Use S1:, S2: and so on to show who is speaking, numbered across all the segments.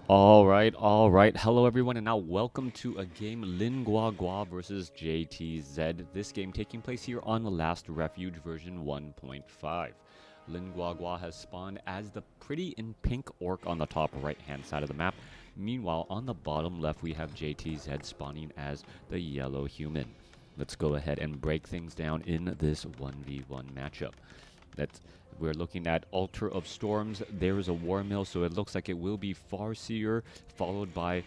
S1: All right. Hello, everyone, and now welcome to a game Guagua versus JTZ. This game taking place here on the Last Refuge version 1.5. Guagua has spawned as the pretty in pink orc on the top right-hand side of the map. Meanwhile, on the bottom left, we have JTZ spawning as the yellow human. Let's go ahead and break things down in this 1v1 matchup. We're looking at Altar of Storms. There is a War Mill, so it looks like it will be Farseer, followed by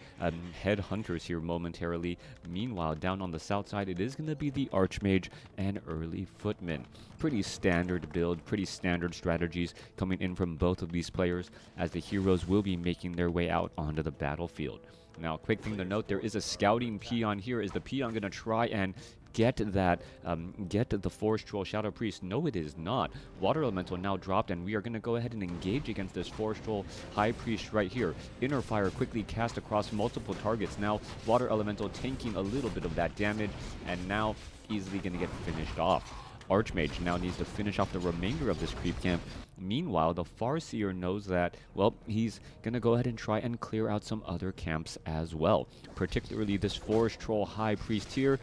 S1: Headhunters here momentarily. Meanwhile, down on the south side, it is going to be the Archmage and early Footman. Pretty standard build, pretty standard strategies coming in from both of these players, as the heroes will be making their way out onto the battlefield. Now, quick thing to note, there is a scouting peon here. Is the peon going to try and get the Forest Troll Shadow Priest? No, it is not. Water Elemental now dropped, and we are going to go ahead and engage against this Forest Troll High Priest right here. Inner Fire quickly cast across multiple targets. Now, Water Elemental tanking a little bit of that damage, and now easily going to get finished off. Archmage now needs to finish off the remainder of this creep camp. Meanwhile, the Farseer knows that, well, he's going to go ahead and try and clear out some other camps as well. Particularly this Forest Troll High Priest here,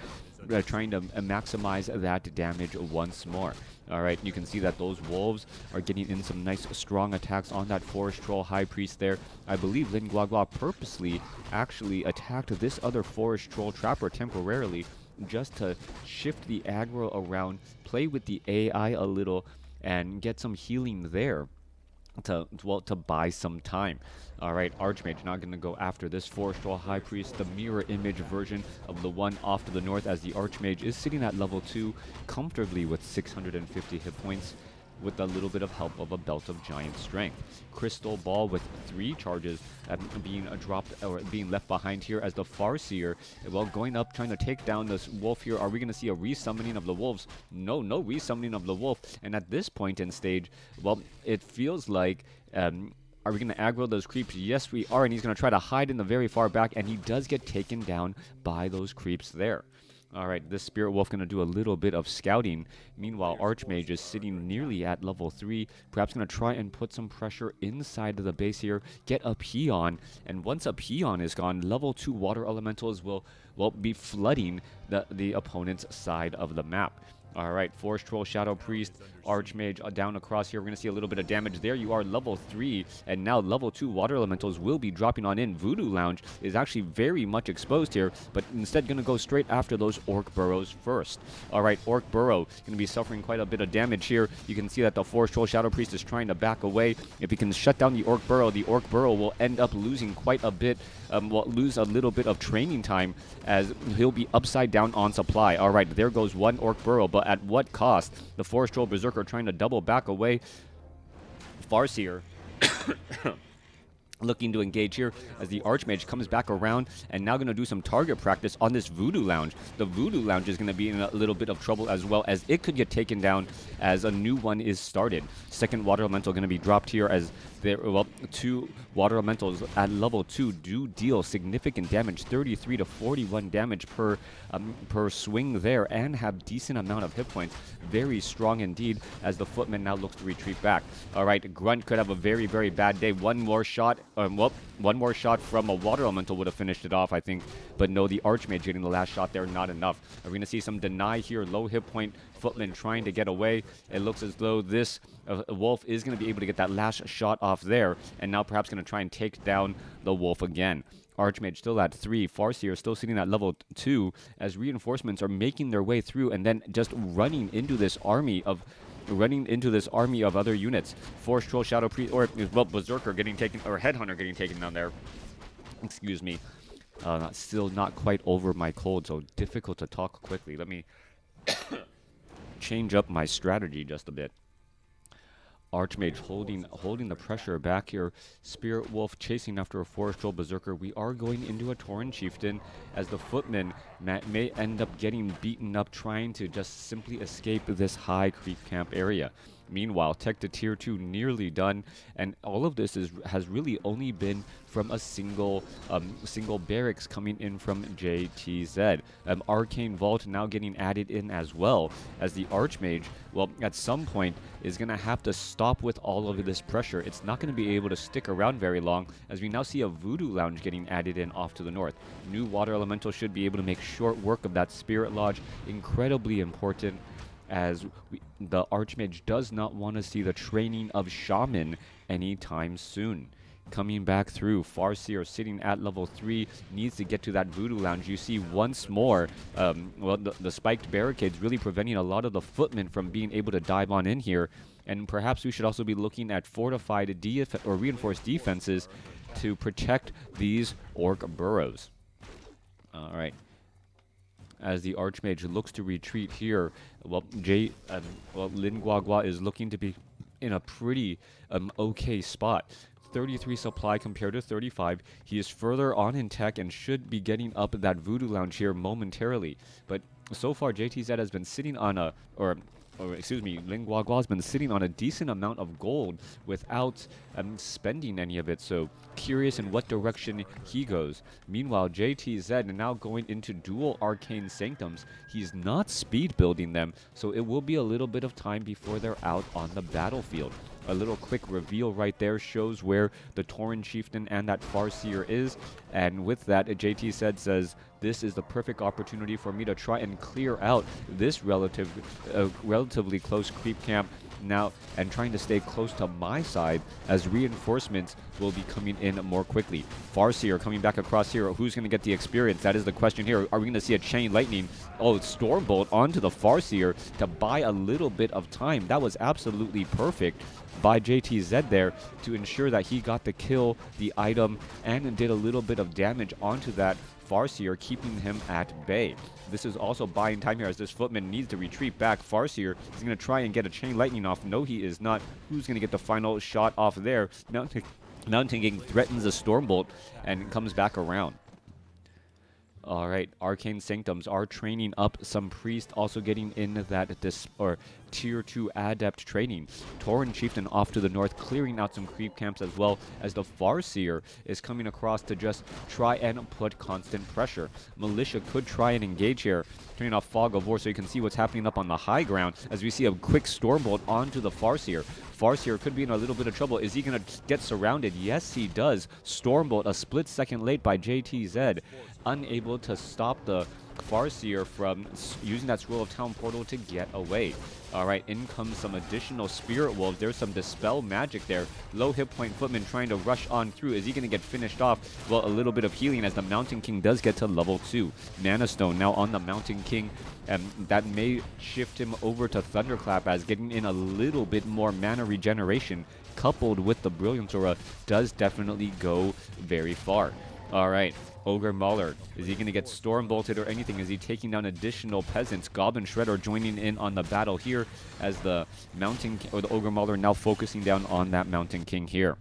S1: trying to maximize that damage once more. Alright, you can see that those wolves are getting in some nice strong attacks on that Forest Troll High Priest there. I believe Guagua purposely actually attacked this other Forest Troll Trapper temporarily, just to shift the aggro around, play with the AI a little, and get some healing there to buy some time. All right, Archmage not going to go after this Forest Troll High Priest, the mirror image version of the one off to the north, as the Archmage is sitting at level 2 comfortably with 650 hit points, with a little bit of help of a Belt of Giant Strength. Crystal Ball with 3 charges being dropped or being left behind here, as the Farseer, well, going up trying to take down this wolf here. Are we going to see a resummoning of the wolves? No resummoning of the wolf. And at this point in stage, well, it feels like are we going to aggro those creeps? Yes, we are, and he's going to try to hide in the very far back, and he does get taken down by those creeps there. Alright, this Spirit Wolf going to do a little bit of scouting. Meanwhile, Archmage is sitting nearly at level 3. Perhaps going to try and put some pressure inside of the base here. Get a peon. And once a peon is gone, level 2 Water Elementals will be flooding the opponent's side of the map. Alright, Forest Troll Shadow Priest, Archmage down across here. We're going to see a little bit of damage. There you are, level 3. And now level 2 Water Elementals will be dropping on in. Voodoo Lounge is actually very much exposed here, but instead going to go straight after those Orc Burrows first. Alright, Orc Burrow going to be suffering quite a bit of damage here. You can see that the Forest Troll Shadow Priest is trying to back away. If he can shut down the Orc Burrow will end up losing quite a bit, lose a little bit of training time, as he'll be upside down on supply. Alright, there goes one Orc Burrow, but at what cost? The Forest Troll Berserker trying to double back away. Farseer looking to engage here, as the Archmage comes back around and now going to do some target practice on this Voodoo Lounge. The Voodoo Lounge is going to be in a little bit of trouble as well, as it could get taken down as a new one is started. Second Water Elemental going to be dropped here, as there, well, 2 Water Elementals at level 2 do deal significant damage, 33 to 41 damage per swing there, and have decent amount of hit points. Very strong indeed, as the Footman now looks to retreat back. All right, Grunt could have a very, very bad day. One more shot from a Water Elemental would have finished it off, I think. But no, the Archmage getting the last shot there, not enough. We're going to see some deny here. Low hit point Footman trying to get away. It looks as though this Wolf is going to be able to get that last shot off there, and now perhaps going to try and take down the Wolf again. Archmage still at 3. Farseer still sitting at level 2, as reinforcements are making their way through and then just running into this army of other units. Forest Troll Shadow Priest, or, well, Berserker getting taken, or Headhunter getting taken down there. Excuse me. Still not quite over my cold, so difficult to talk quickly. Let me change up my strategy just a bit. Archmage holding the pressure back here. Spirit Wolf chasing after a Forest Troll Berserker. We are going into a Tauren Chieftain, as the Footman may end up getting beaten up trying to just simply escape this high creep camp area. Meanwhile, Tech to Tier 2 nearly done, and all of this has really only been from a single barracks coming in from JTZ. Arcane Vault now getting added in as well, as the Archmage, well, at some point is going to have to stop with all of this pressure. It's not going to be able to stick around very long, as we now see a Voodoo Lounge getting added in off to the north. New Water Elemental should be able to make short work of that Spirit Lodge. Incredibly important, as the Archmage does not want to see the training of Shaman anytime soon. Coming back through, Farseer sitting at level 3, needs to get to that Voodoo Lounge. You see once more, well, the spiked barricades really preventing a lot of the footmen from being able to dive on in here. And perhaps we should also be looking at fortified or reinforced defenses to protect these Orc burrows. All right. As the Archmage looks to retreat here, well, Lin Guagua is looking to be in a pretty okay spot. 33 supply compared to 35. He is further on in tech and should be getting up that Voodoo Lounge here momentarily. But so far, JTZ has been sitting on a, Lin Guagua has been sitting on a decent amount of gold without spending any of it. So curious in what direction he goes. Meanwhile, JTZ now going into dual Arcane Sanctums. He's not speed building them, so it will be a little bit of time before they're out on the battlefield. A little quick reveal right there shows where the Tauren Chieftain and that Farseer is. And with that, JTZ says, this is the perfect opportunity for me to try and clear out this relatively close creep camp now, and trying to stay close to my side, as reinforcements will be coming in more quickly. Farseer coming back across here. Who's going to get the experience? That is the question here. Are we going to see a Chain Lightning? Oh, Stormbolt onto the Farseer to buy a little bit of time. That was absolutely perfect by JTZ there to ensure that he got the kill, the item, and did a little bit of damage onto that Farseer, keeping him at bay. This is also buying time here as this footman needs to retreat back. Farseer is going to try and get a Chain Lightning off. No, he is not. Who's going to get the final shot off there? Mountain King threatens a Stormbolt and comes back around. All right, Arcane Sanctums are training up some Priest, also getting in that Tier 2 Adept training. Tauren Chieftain off to the north, clearing out some creep camps, as well as the Farseer is coming across to just try and put constant pressure. Militia could try and engage here, turning off Fog of War so you can see what's happening up on the high ground, as we see a quick Stormbolt onto the Farseer. Farseer could be in a little bit of trouble. Is he going to get surrounded? Yes, he does. Stormbolt, a split second late by JTZ, unable to stop the Farseer from using that Scroll of Town portal to get away. All right, in comes some additional Spirit Wolves. There's some Dispel magic there. Low hit point footman trying to rush on through. Is he going to get finished off? Well, a little bit of healing as the Mountain King does get to level 2. Mana Stone now on the Mountain King. And that may shift him over to Thunderclap, as getting in a little bit more mana regeneration coupled with the Brilliance Aura does definitely go very far. All right, Ogre Mauler, is he going to get Storm Bolted or anything? Is he taking down additional peasants? Goblin Shredder joining in on the battle here, as the the Ogre Mauler now focusing down on that Mountain King here.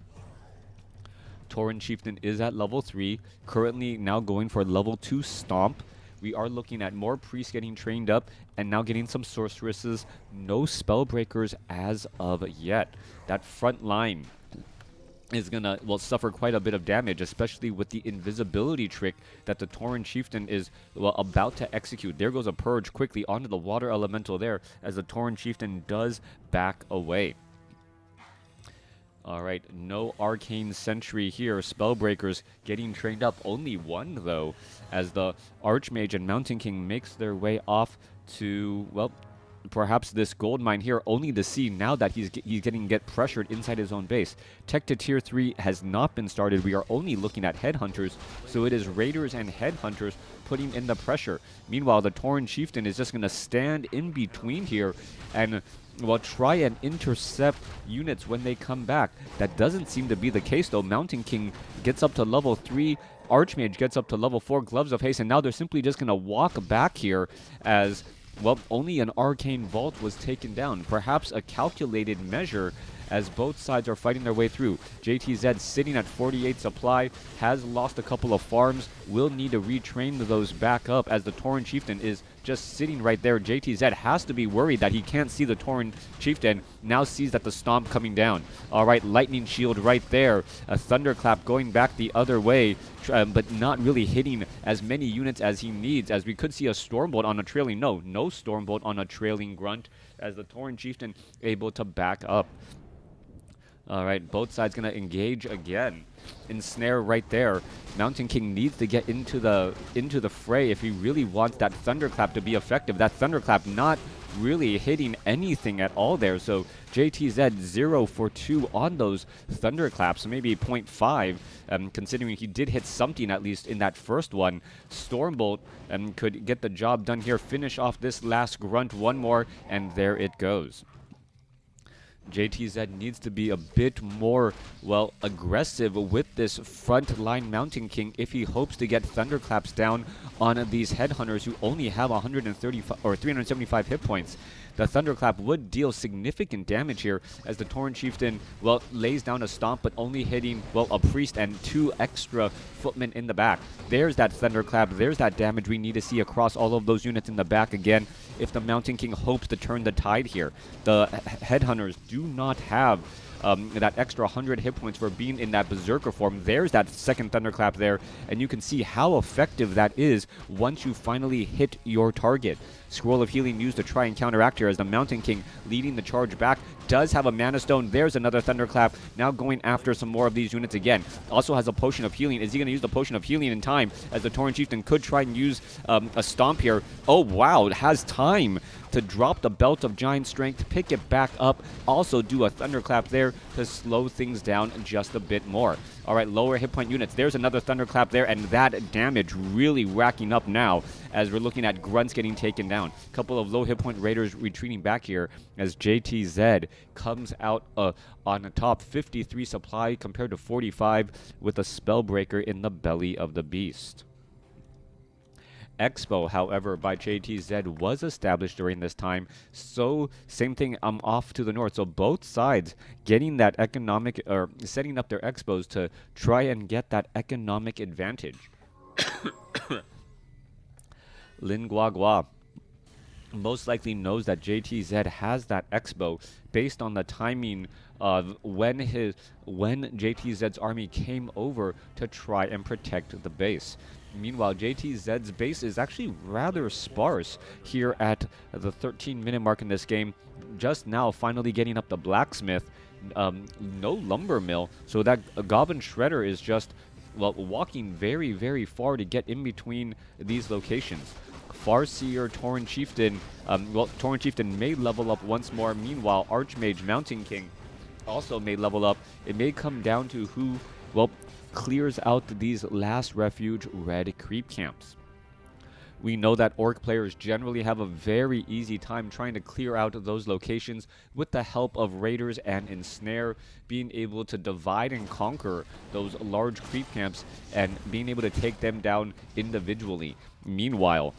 S1: Tauren Chieftain is at level 3, currently now going for level 2 Stomp. We are looking at more priests getting trained up and now getting some sorceresses. No Spellbreakers as of yet. That front line is going to, well, suffer quite a bit of damage, especially with the invisibility trick that the Tauren Chieftain is, well, about to execute. There goes a Purge quickly onto the Water Elemental there, as the Tauren Chieftain does back away. All right, no Arcane Sentry here. Spellbreakers getting trained up. Only one, though, as the Archmage and Mountain King makes their way off to, well, perhaps this gold mine here, only to see now that he's get pressured inside his own base. Tech to Tier 3 has not been started. We are only looking at Headhunters, so it is Raiders and Headhunters putting in the pressure. Meanwhile, the Tauren Chieftain is just going to stand in between here and, well, try and intercept units when they come back. That doesn't seem to be the case, though. Mountain King gets up to level 3. Archmage gets up to level 4. Gloves of Haste, and now they're simply just going to walk back here, as, well, only an Arcane Vault was taken down. Perhaps a calculated measure, as both sides are fighting their way through. JTZ sitting at 48 supply, has lost a couple of farms, will need to retrain those back up as the Tauren Chieftain is just sitting right there. JTZ has to be worried that he can't see the Tauren Chieftain, now sees that the Stomp coming down. Alright, Lightning Shield right there, a Thunderclap going back the other way, but not really hitting as many units as he needs, as we could see a Stormbolt on a trailing, no Stormbolt on a trailing Grunt, as the Tauren Chieftain able to back up. Alright, both sides gonna engage again. Ensnare right there. Mountain King needs to get into the fray if he really wants that Thunderclap to be effective. That Thunderclap not really hitting anything at all there. So JTZ 0 for 2 on those Thunderclaps, maybe 0.5, considering he did hit something at least in that first one. Stormbolt could get the job done here, finish off this last Grunt one more, and there it goes. JTZ needs to be a bit more, well, aggressive with this front line Mountain King if he hopes to get Thunderclaps down on these Headhunters who only have 135 or 375 hit points. The Thunderclap would deal significant damage here as the Tauren Chieftain, well, lays down a Stomp, but only hitting, well, a Priest and 2 extra footmen in the back. There's that Thunderclap. There's that damage we need to see across all of those units in the back again if the Mountain King hopes to turn the tide here. The Headhunters do not have that extra 100 hit points for being in that Berserker form. There's that second Thunderclap there, and you can see how effective that is once you finally hit your target. Scroll of Healing used to try and counteract here as the Mountain King leading the charge back. Does have a Mana Stone. There's another Thunderclap. Now going after some more of these units again. Also has a Potion of Healing. Is he going to use the Potion of Healing in time as the Tauren Chieftain could try and use a Stomp here? Oh, wow. It has time to drop the Belt of Giant Strength, pick it back up, also do a Thunderclap there to slow things down just a bit more. All right, lower hit point units. There's another Thunderclap there, and that damage really racking up now as we're looking at Grunts getting taken down. A couple of low hit point Raiders retreating back here as JTZ comes out on the top, 53 supply compared to 45 with a Spellbreaker in the belly of the beast. Expo, however, by JTZ was established during this time, so same thing off to the north. So both sides getting that economic, or setting up their expos to try and get that economic advantage. Guagua most likely knows that JTZ has that expo based on the timing of when JTZ's army came over to try and protect the base. Meanwhile, JTZ's base is actually rather sparse here at the 13-minute mark in this game. Just now, finally getting up the blacksmith. No lumber mill, so that Goblin Shredder is just, well, walking very, very far to get in between these locations. Farseer, Tauren Chieftain, Tauren Chieftain may level up once more. Meanwhile, Archmage, Mountain King also may level up. It may come down to who, well, clears out these last refuge red creep camps. We know that Orc players generally have a very easy time trying to clear out those locations with the help of Raiders and Ensnare, being able to divide and conquer those large creep camps and being able to take them down individually. Meanwhile,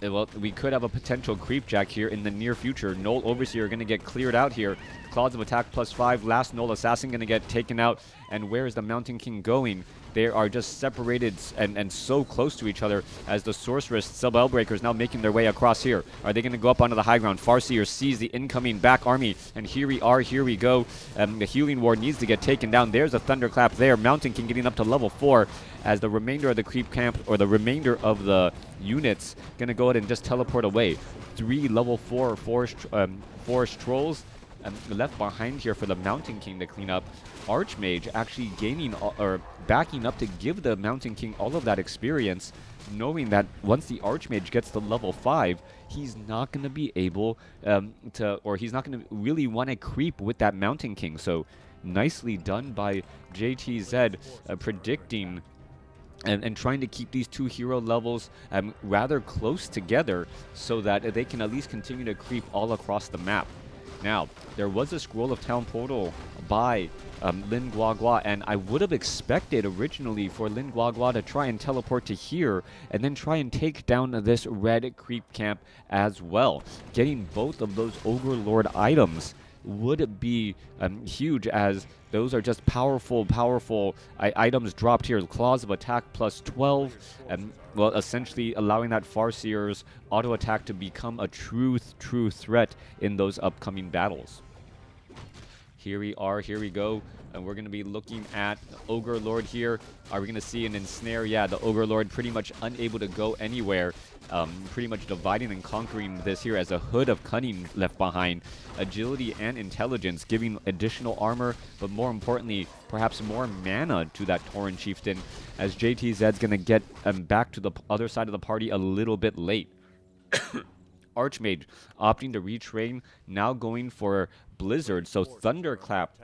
S1: well, we could have a potential creep jack here in the near future. Null Overseer going to get cleared out here. Claws of Attack +5. Last Null Assassin going to get taken out. And where is the Mountain King going? They are just separated and so close to each other as the Sorceress Spellbreakers now making their way across here. Are they going to go up onto the high ground? Farseer sees the incoming back army, and here we are, here we go. The Healing Ward needs to get taken down. There's a Thunderclap there. Mountain King getting up to level 4 as the remainder of the creep camp, or the remainder of the units, going to go ahead and just teleport away. 3 level 4 forest trolls left behind here for the Mountain King to clean up. Archmage actually gaining or backing up to give the Mountain King all of that experience, knowing that once the Archmage gets to level 5, he's not going to be able he's not going to really want to creep with that Mountain King. So nicely done by JTZ, predicting and trying to keep these two hero levels rather close together so that they can at least continue to creep all across the map. Now, there was a Scroll of Town Portal by Guagua, and I would have expected originally for Guagua to try and teleport to here and then try and take down this red creep camp as well. Getting both of those Ogre Lord items would be huge, as those are just powerful items dropped here. Claws of attack plus 12, well, essentially allowing that Farseer's auto attack to become a true threat in those upcoming battles. Here we are, here we go, and we're going to be looking at Ogre Lord here. Are we going to see an ensnare? Yeah, the Ogre Lord pretty much unable to go anywhere, pretty much dividing and conquering this here as a hood of cunning left behind. Agility and intelligence giving additional armor, but more importantly, perhaps more mana to that Tauren Chieftain, as JTZ's going to get back to the other side of the party a little bit late. Archmage opting to retrain, now going for Blizzard, so Thunderclap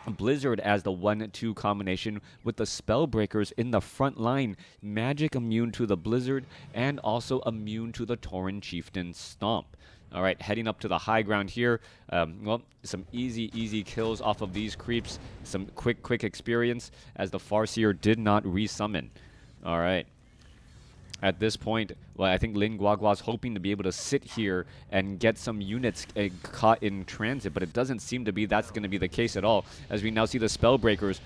S1: Blizzard as the 1-2 combination with the Spellbreakers in the front line. Magic immune to the Blizzard and also immune to the Tauren Chieftain Stomp. All right, heading up to the high ground here. Well, some easy kills off of these creeps. Some quick experience as the Farseer did not resummon. All right. At this point, well, I think Lin Guagua's hoping to be able to sit here and get some units caught in transit, but it doesn't seem to be that's going to be the case at all, as we now see the Spellbreakers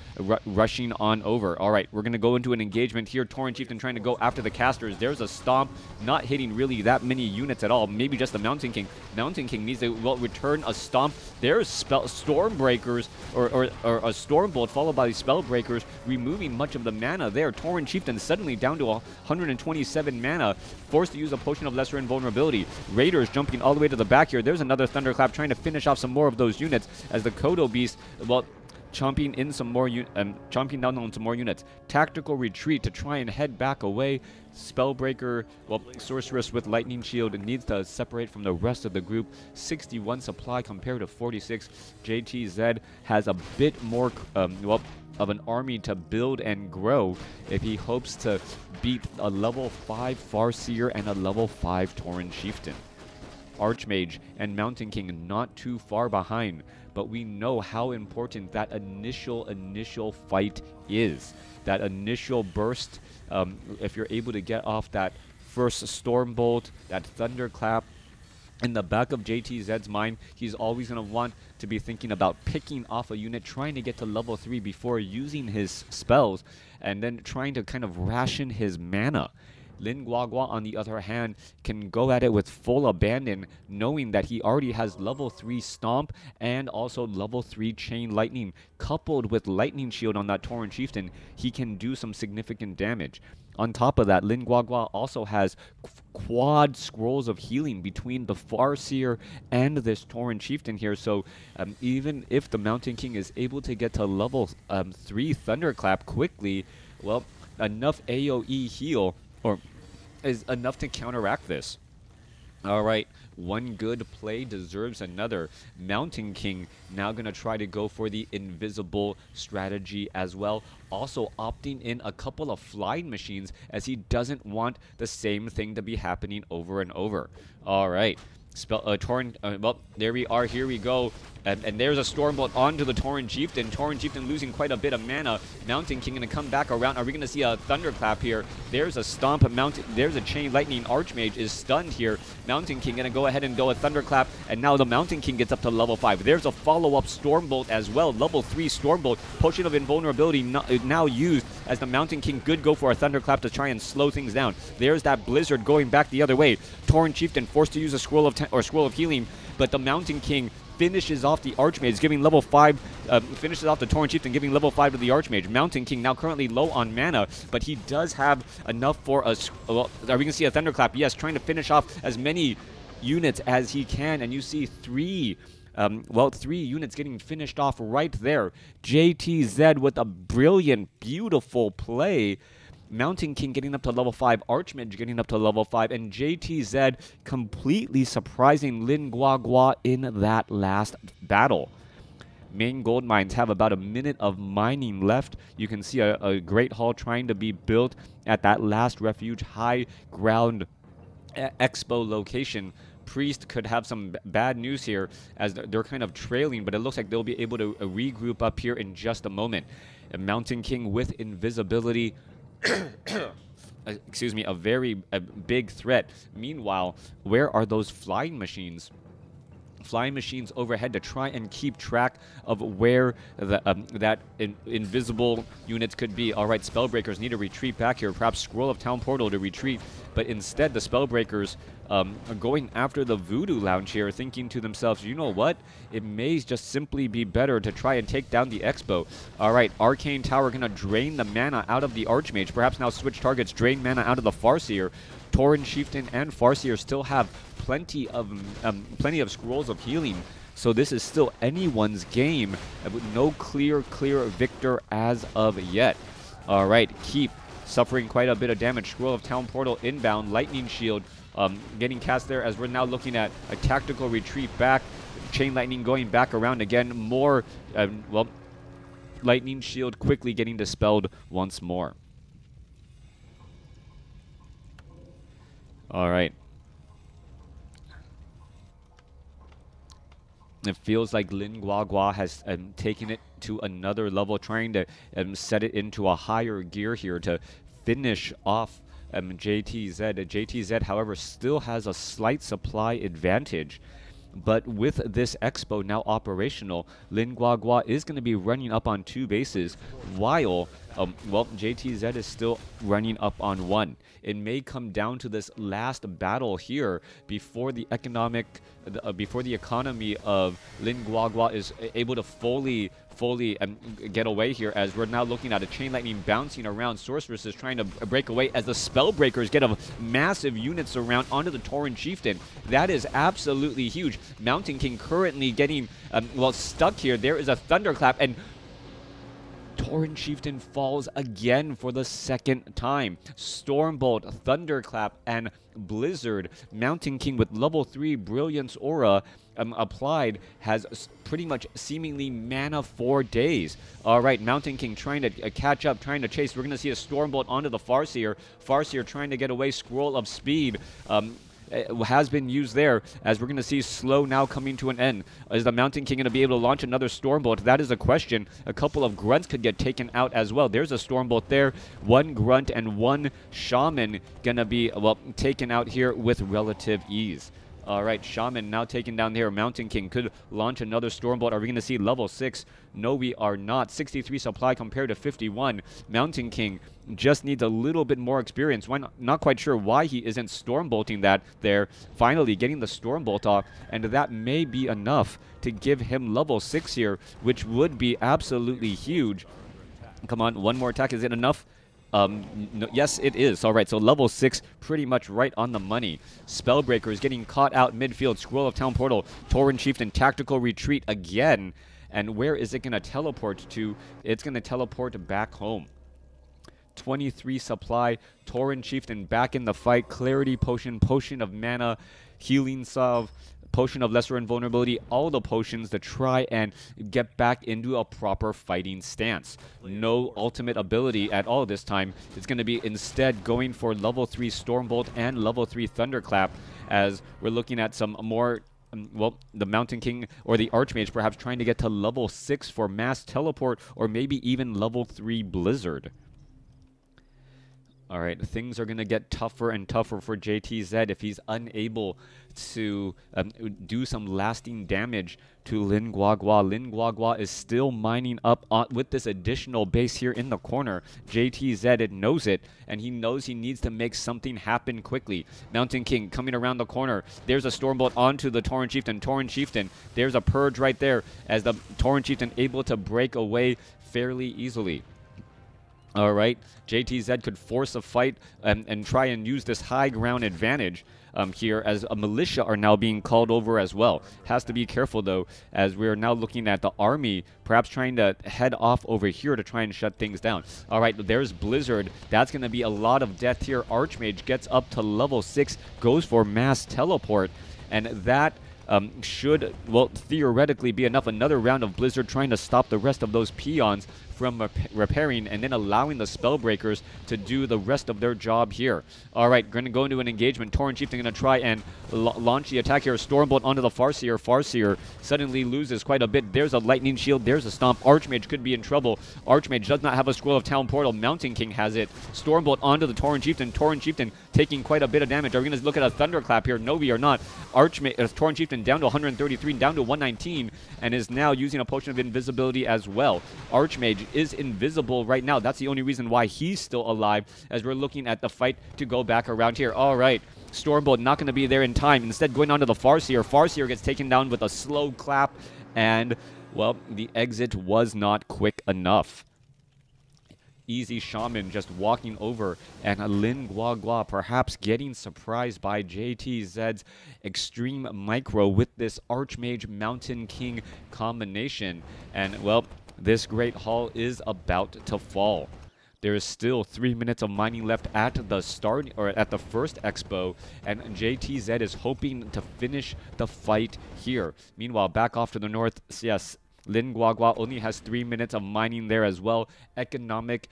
S1: rushing on over. All right, we're going to go into an engagement here. Tauren Chieftain trying to go after the casters. There's a stomp, not hitting really that many units at all. Maybe just the Mountain King. Mountain King needs to, well, return a stomp. There's Stormbreakers, or a Stormbolt followed by Spellbreakers, removing much of the mana there. Tauren Chieftain suddenly down to 127 mana, forced to use a Potion of Lesser Invulnerability. Raiders jumping all the way to the back here. There's another Thunderclap trying to finish off some more of those units as the Kodo Beast, well, chomping down on some more units. Tactical retreat to try and head back away. Spellbreaker, well, Sorceress with Lightning Shield needs to separate from the rest of the group. 61 supply compared to 46. JTZ has a bit more, well, of an army to build and grow if he hopes to beat a level 5 Farseer and a level 5 Tauren Chieftain. Archmage and Mountain King not too far behind, but we know how important that initial fight is. That initial burst, if you're able to get off that first Stormbolt, that Thunderclap, in the back of JTZ's mind, he's always going to want to be thinking about picking off a unit, trying to get to level 3 before using his spells, and then trying to kind of ration his mana. Lin Guagua, on the other hand, can go at it with full abandon, knowing that he already has level 3 Stomp and also level 3 Chain Lightning. Coupled with Lightning Shield on that Tauren Chieftain, he can do some significant damage. On top of that, Lin Guagua also has quad scrolls of healing between the Farseer and this Tauren Chieftain here. So even if the Mountain King is able to get to level 3 Thunderclap quickly, well, enough AoE heal or is enough to counteract this. All right, one good play deserves another. Mountain King now going to try to go for the invisible strategy as well. Also opting in a couple of flying machines as he doesn't want the same thing to be happening over and over. All right. Well, there we are. Here we go. And there's a Stormbolt onto the Tauren Chieftain. Tauren Chieftain losing quite a bit of mana. Mountain King going to come back around. Are we going to see a Thunderclap here? There's a Stomp. There's a Chain Lightning. Archmage is stunned here. Mountain King going to go ahead and go a Thunderclap. And now the Mountain King gets up to level 5. There's a follow-up Stormbolt as well. Level 3 Stormbolt. Potion of Invulnerability now used as the Mountain King could go for a Thunderclap to try and slow things down. There's that Blizzard going back the other way. Tauren Chieftain forced to use a Scroll of Healing, but the Mountain King finishes off the Archmage, giving level 5, finishes off the Tauren Chieftain, giving level 5 to the Archmage. Mountain King now currently low on mana, but he does have enough for us. Well, are we going to see a Thunderclap? Yes, trying to finish off as many units as he can, and you see 3 units getting finished off right there. JTZ with a brilliant, beautiful play. Mountain King getting up to level 5, Archmage getting up to level 5, and JTZ completely surprising Lin Guagua in that last battle. Main gold mines have about a minute of mining left. You can see a Great Hall trying to be built at that last refuge high ground expo location. Priest could have some bad news here as they're kind of trailing, but it looks like they'll be able to regroup up here in just a moment. Mountain King with invisibility. Excuse me, a big threat. Meanwhile, where are those flying machines? flying machines overhead to try and keep track of where the, invisible units could be. All right, Spellbreakers need to retreat back here. Perhaps Scroll of Town Portal to retreat. But instead, the Spellbreakers are going after the Voodoo Lounge here, thinking to themselves, you know what? It may just simply be better to try and take down the Expo. All right, Arcane Tower going to drain the mana out of the Archmage. Perhaps now switch targets, drain mana out of the Farseer. Tauren Chieftain and Farseer still have plenty of scrolls of healing, so this is still anyone's game with no clear victor as of yet. All right, Keep suffering quite a bit of damage. Scroll of Town Portal inbound, Lightning Shield getting cast there as we're now looking at a tactical retreat back. Chain Lightning going back around again. More, well, Lightning Shield quickly getting dispelled once more. All right. It feels like Guagua has taken it to another level, trying to set it into a higher gear here to finish off JTZ. JTZ, however, still has a slight supply advantage. But with this Expo now operational, Guagua is going to be running up on 2 bases, while, well, JTZ is still running up on 1. It may come down to this last battle here before the economy of Guagua is able to fully get away here, as we're now looking at a Chain Lightning bouncing around. Sorceress is trying to break away as the Spellbreakers get a massive units around onto the Tauren Chieftain. That is absolutely huge. Mountain King currently getting, well, stuck here. There is a Thunderclap, and Tauren Chieftain falls again for the 2nd time. Stormbolt, Thunderclap, and Blizzard. Mountain King with level 3 Brilliance Aura applied has pretty much seemingly mana for days. All right, Mountain King trying to catch up, trying to chase. We're going to see a Stormbolt onto the Farseer. Farseer trying to get away. Scroll of Speed has been used there, as we're going to see Slow now coming to an end. Is the Mountain King going to be able to launch another Stormbolt? That is a question. A couple of Grunts could get taken out as well. There's a Stormbolt there. 1 Grunt and 1 Shaman going to be, well, taken out here with relative ease. All right, Shaman now taken down here. Mountain King could launch another Stormbolt. Are we going to see level 6? No, we are not. 63 supply compared to 51. Mountain King just needs a little bit more experience. Not quite sure why he isn't Stormbolting that there. Finally getting the Stormbolt off, and that may be enough to give him level 6 here, which would be absolutely huge. Come on, one more attack. Is it enough? No, yes, it is. All right, so level 6, pretty much right on the money. Spellbreaker is getting caught out midfield. Scroll of Town Portal. Tauren Chieftain tactical retreat again. And where is it going to teleport to? It's going to teleport back home. 23 supply. Tauren Chieftain back in the fight. Clarity Potion, Potion of Mana, Healing Salve, Potion of Lesser Invulnerability, all the potions to try and get back into a proper fighting stance. No ultimate ability at all this time. It's going to be instead going for level 3 Stormbolt and level 3 Thunderclap, as we're looking at some more, well, the Mountain King or the Archmage perhaps trying to get to level 6 for Mass Teleport, or maybe even level 3 Blizzard. All right, things are going to get tougher and tougher for JTZ if he's unable to do some lasting damage to Guagua. Guagua is still mining up with this additional base here in the corner. JTZ, it knows it, and he knows he needs to make something happen quickly. Mountain King coming around the corner. There's a Stormbolt onto the Tauren Chieftain. Tauren Chieftain, there's a Purge right there, as the Tauren Chieftain able to break away fairly easily. All right, JTZ could force a fight and try and use this high ground advantage here, as a militia are now being called over as well. Has to be careful, though, as we're now looking at the army perhaps trying to head off over here to try and shut things down. All right, there's Blizzard. That's going to be a lot of death here. Archmage gets up to level 6, goes for Mass Teleport, and that should, well, theoretically be enough. Another round of Blizzard trying to stop the rest of those peons from repairing and then allowing the Spellbreakers to do the rest of their job here. Alright, going to go into an engagement. Tauren Chieftain going to try and launch the attack here. Stormbolt onto the Farseer. Farseer suddenly loses quite a bit. There's a Lightning Shield. There's a Stomp. Archmage could be in trouble. Archmage does not have a Scroll of Town Portal. Mountain King has it. Stormbolt onto the Tauren Chieftain. Tauren Chieftain taking quite a bit of damage. Are we going to look at a Thunderclap here? No, we are not. Tauren Chieftain down to 133, down to 119, and is now using a Potion of Invisibility as well. Archmage is invisible right now. That's the only reason why he's still alive, as we're looking at the fight to go back around here. All right. Stormbolt not going to be there in time. Instead, going on to the Farseer. Farseer gets taken down with a slow clap, and, well, the exit was not quick enough. Easy Shaman just walking over, and Lin Guagua perhaps getting surprised by JTZ's Extreme Micro with this Archmage Mountain King combination. And, well, this Great Hall is about to fall. There is still 3 minutes of mining left at the start, or at the first expo, and JTZ is hoping to finish the fight here. Meanwhile, back off to the north, yes, Lin Guagua only has 3 minutes of mining there as well. Economic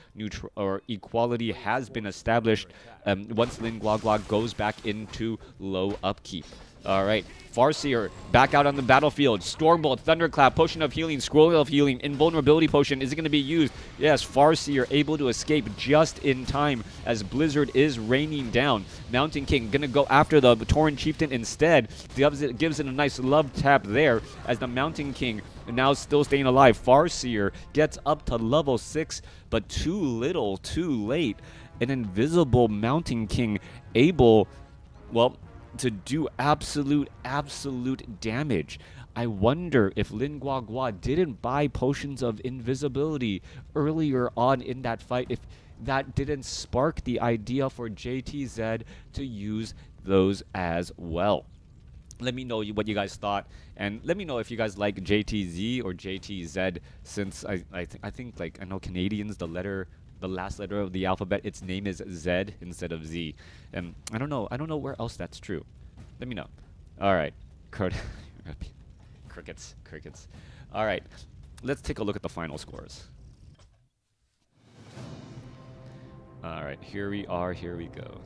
S1: equality has been established once Lin Guagua goes back into low upkeep. All right, Farseer back out on the battlefield. Stormbolt, Thunderclap, Potion of Healing, Scroll of Healing, Invulnerability Potion. Is it going to be used? Yes, Farseer able to escape just in time as Blizzard is raining down. Mountain King going to go after the Tauren Chieftain instead. Gives it a nice love tap there as the Mountain King now still staying alive. Farseer gets up to level 6, but too little, too late. An invisible Mountain King able, well, to do absolute damage. I wonder if Lin Guagua didn't buy Potions of Invisibility earlier on in that fight, if that didn't spark the idea for JTZ to use those as well. Let me know what you guys thought, and let me know if you guys like JTZ or JTZ, since I think, like, I know Canadians, the last letter of the alphabet, its name is Z instead of Z. And I don't know where else that's true. Let me know. All right. Crickets. All right. Let's take a look at the final scores. All right. Here we are. Here we go.